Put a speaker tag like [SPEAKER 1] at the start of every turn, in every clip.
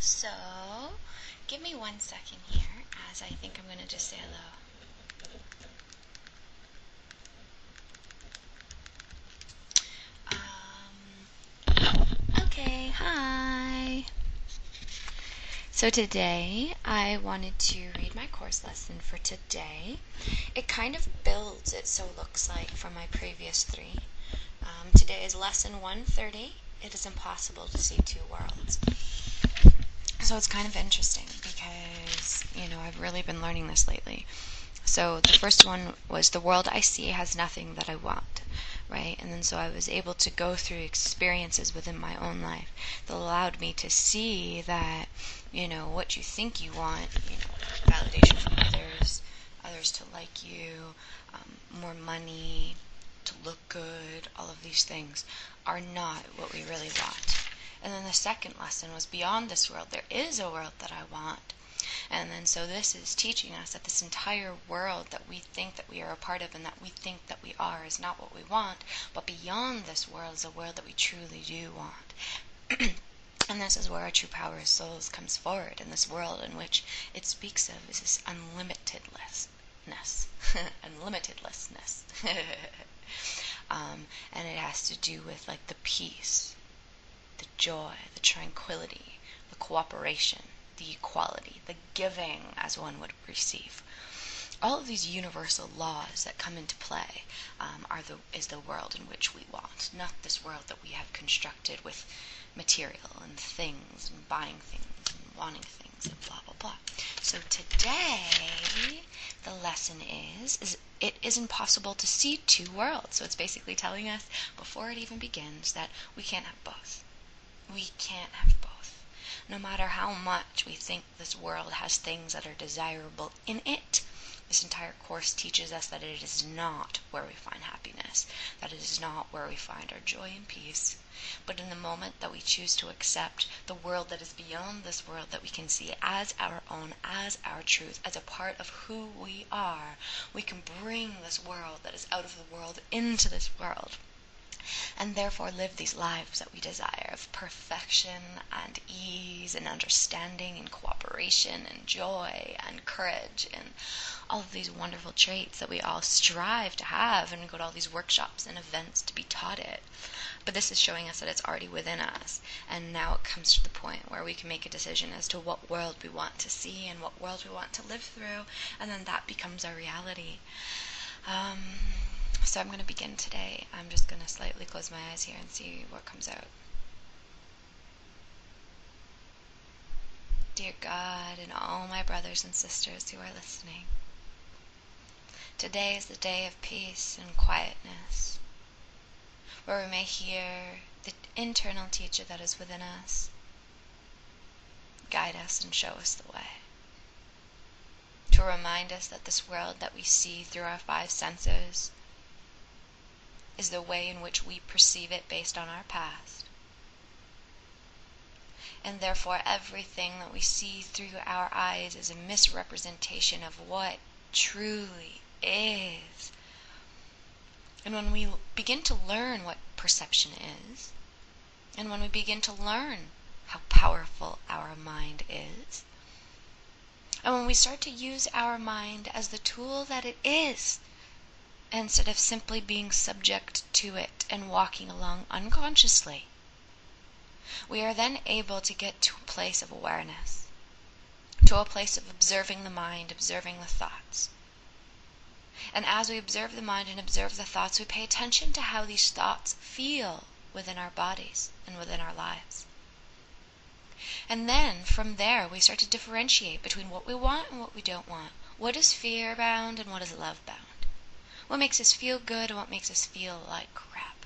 [SPEAKER 1] So, give me 1 second here as I think I'm going to just say hello. Okay, hi. So today I wanted to read my course lesson for today. It kind of builds, it so looks like, from my previous three. Today is lesson 130. It is impossible to see two worlds. So it's kind of interesting because, I've really been learning this lately. So the first one was the world I see has nothing that I want, right? And then so I was able to go through experiences within my own life that allowed me to see that, what you think you want, validation from others to like you, more money, to look good, all of these things are not what we really want. And then the second lesson was beyond this world, there is a world that I want. And then so this is teaching us that this entire world that we think that we are a part of and that we think that we are is not what we want, but beyond this world is a world that we truly do want. And this is where our true power as souls comes forward, in this world in which it speaks of is this unlimitedness. Unlimitedlessness. And it has to do with like the peace, the joy, the tranquility, the cooperation, the equality, the giving as one would receive. All of these universal laws that come into play is the world in which we want, not this world that we have constructed with material and things and buying things and wanting things and blah, blah, blah. So today, the lesson is it is impossible to see two worlds. So it's basically telling us, before it even begins, that we can't have both. We can't have both. No matter how much we think this world has things that are desirable in it, this entire course teaches us that it is not where we find happiness, that it is not where we find our joy and peace. But in the moment that we choose to accept the world that is beyond this world that we can see as our own, as our truth, as a part of who we are, we can bring this world that is out of the world into this world. And therefore live these lives that we desire of perfection and ease and understanding and cooperation and joy and courage and all of these wonderful traits that we all strive to have and go to all these workshops and events to be taught it. But this is showing us that it's already within us, and now it comes to the point where we can make a decision as to what world we want to see and what world we want to live through, and then that becomes our reality. So I'm going to begin today. I'm just going to slightly close my eyes here and see what comes out. Dear God and all my brothers and sisters who are listening, today is the day of peace and quietness, where we may hear the internal teacher that is within us guide us and show us the way, to remind us that this world that we see through our five senses is the way in which we perceive it based on our past. And therefore everything that we see through our eyes is a misrepresentation of what truly is. And when we begin to learn what perception is, and when we begin to learn how powerful our mind is, and when we start to use our mind as the tool that it is, instead of simply being subject to it and walking along unconsciously, we are then able to get to a place of awareness, to a place of observing the mind, observing the thoughts. And as we observe the mind and observe the thoughts, we pay attention to how these thoughts feel within our bodies and within our lives. And then from there we start to differentiate between what we want and what we don't want. What is fear-bound and what is love-bound? What makes us feel good and what makes us feel like crap?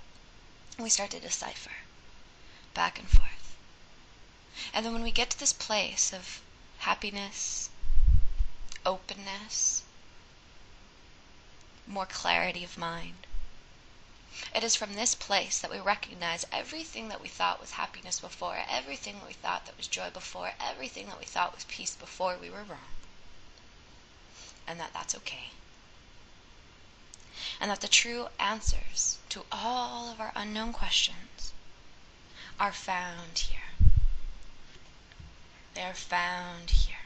[SPEAKER 1] And we start to decipher back and forth. And then when we get to this place of happiness, openness, more clarity of mind, it is from this place that we recognize everything that we thought was happiness before, everything that we thought that was joy before, everything that we thought was peace before, we were wrong. And that's okay. And that the true answers to all of our unknown questions are found here. They are found here.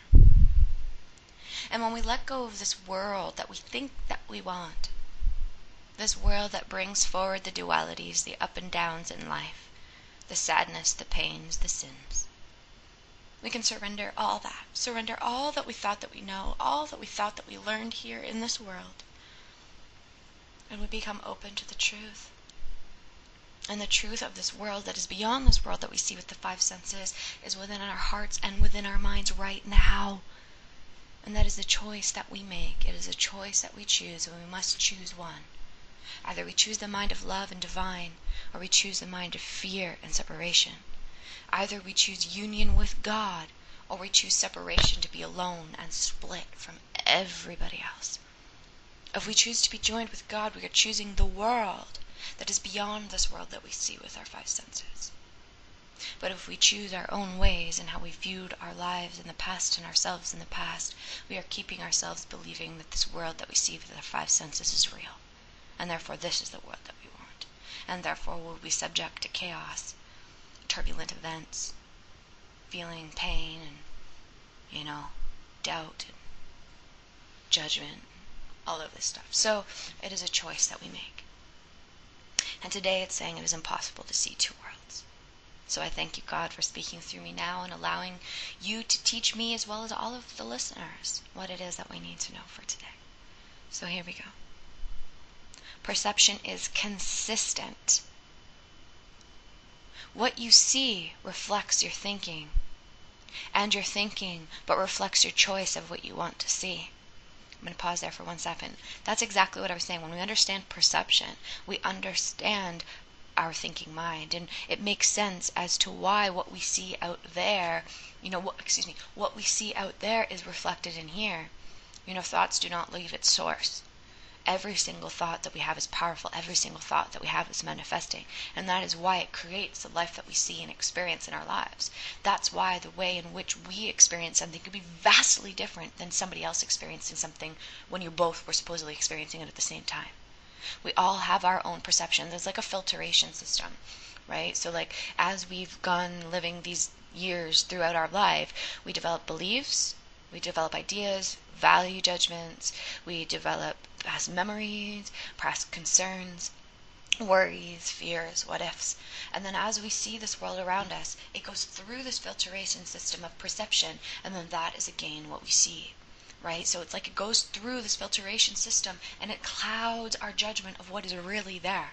[SPEAKER 1] And when we let go of this world that we think that we want, this world that brings forward the dualities, the up and downs in life, the sadness, the pains, the sins, we can surrender all that. Surrender all that we thought that we know, all that we thought that we learned here in this world. And we become open to the truth. And the truth of this world that is beyond this world that we see with the five senses is within our hearts and within our minds right now. And that is the choice that we make. It is a choice that we choose, and we must choose one. Either we choose the mind of love and divine, or we choose the mind of fear and separation. Either we choose union with God, or we choose separation to be alone and split from everybody else. If we choose to be joined with God, we are choosing the world that is beyond this world that we see with our five senses. But if we choose our own ways and how we viewed our lives in the past and ourselves in the past, we are keeping ourselves believing that this world that we see with our five senses is real. And therefore this is the world that we want. And therefore we'll be subject to chaos, turbulent events, feeling pain and, doubt and judgment, all of this stuff. So it is a choice that we make. And today it's saying it is impossible to see two worlds. So I thank you, God, for speaking through me now and allowing you to teach me as well as all of the listeners what it is that we need to know for today. So here we go. Perception is consistent. What you see reflects your thinking, and your thinking but reflects your choice of what you want to see. I'm going to pause there for 1 second. That's exactly what I was saying. When we understand perception, we understand our thinking mind, and it makes sense as to why what we see out there, what we see out there is reflected in here. Thoughts do not leave its source. Every single thought that we have is powerful. Every single thought that we have is manifesting. And that is why it creates the life that we see and experience in our lives. That's why the way in which we experience something could be vastly different than somebody else experiencing something when you both were supposedly experiencing it at the same time. We all have our own perception. There's like a filtration system, right? So like as we've gone living these years throughout our life, we develop beliefs, we develop ideas, value judgments, we develop past memories, past concerns, worries, fears, what ifs. And then as we see this world around us, it goes through this filtration system of perception, and then that is again what we see. Right? So it's like it goes through this filtration system and it clouds our judgment of what is really there.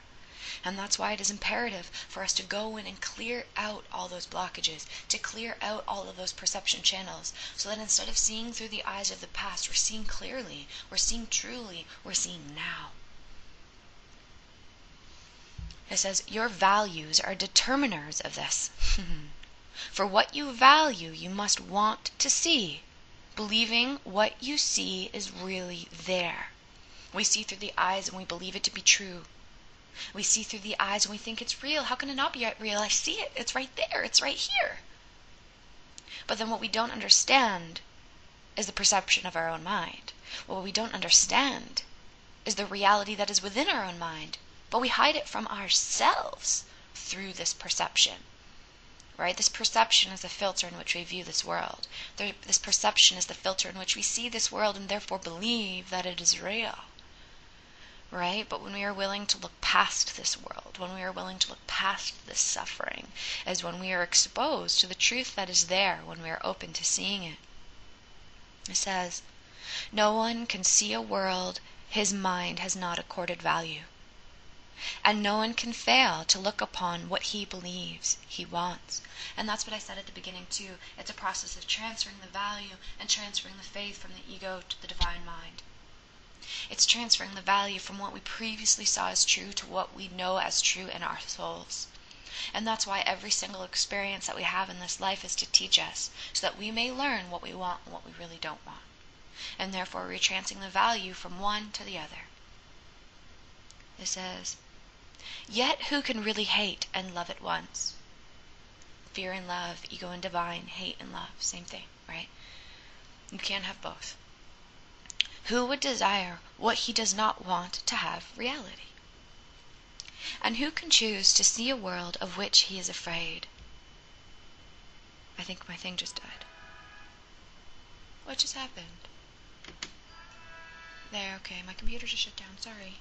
[SPEAKER 1] And that's why it is imperative for us to go in and clear out all those blockages, to clear out all of those perception channels, so that instead of seeing through the eyes of the past, we're seeing clearly, we're seeing truly, we're seeing now. It says, your values are determiners of this. For what you value, you must want to see, believing what you see is really there. We see through the eyes and we believe it to be true. We see through the eyes and we think it's real. How can it not be real? I see it. It's right there. It's right here. But then what we don't understand is the perception of our own mind. What we don't understand is the reality that is within our own mind. But we hide it from ourselves through this perception. Right? This perception is the filter in which we view this world. This perception is the filter in which we see this world and therefore believe that it is real. Right? But when we are willing to look past this world, when we are willing to look past this suffering, is when we are exposed to the truth that is there, when we are open to seeing it. It says, no one can see a world his mind has not accorded value. And no one can fail to look upon what he believes he wants. And that's what I said at the beginning too. It's a process of transferring the value and transferring the faith from the ego to the divine mind. It's transferring the value from what we previously saw as true to what we know as true in our souls. And that's why every single experience that we have in this life is to teach us, so that we may learn what we want and what we really don't want. And therefore retransferring the value from one to the other. It says, yet who can really hate and love at once? Fear and love, ego and divine, hate and love, same thing, right? You can't have both. Who would desire what he does not want to have reality? And who can choose to see a world of which he is afraid? I think my thing just died. What just happened? There, okay, my computer just shut down, sorry.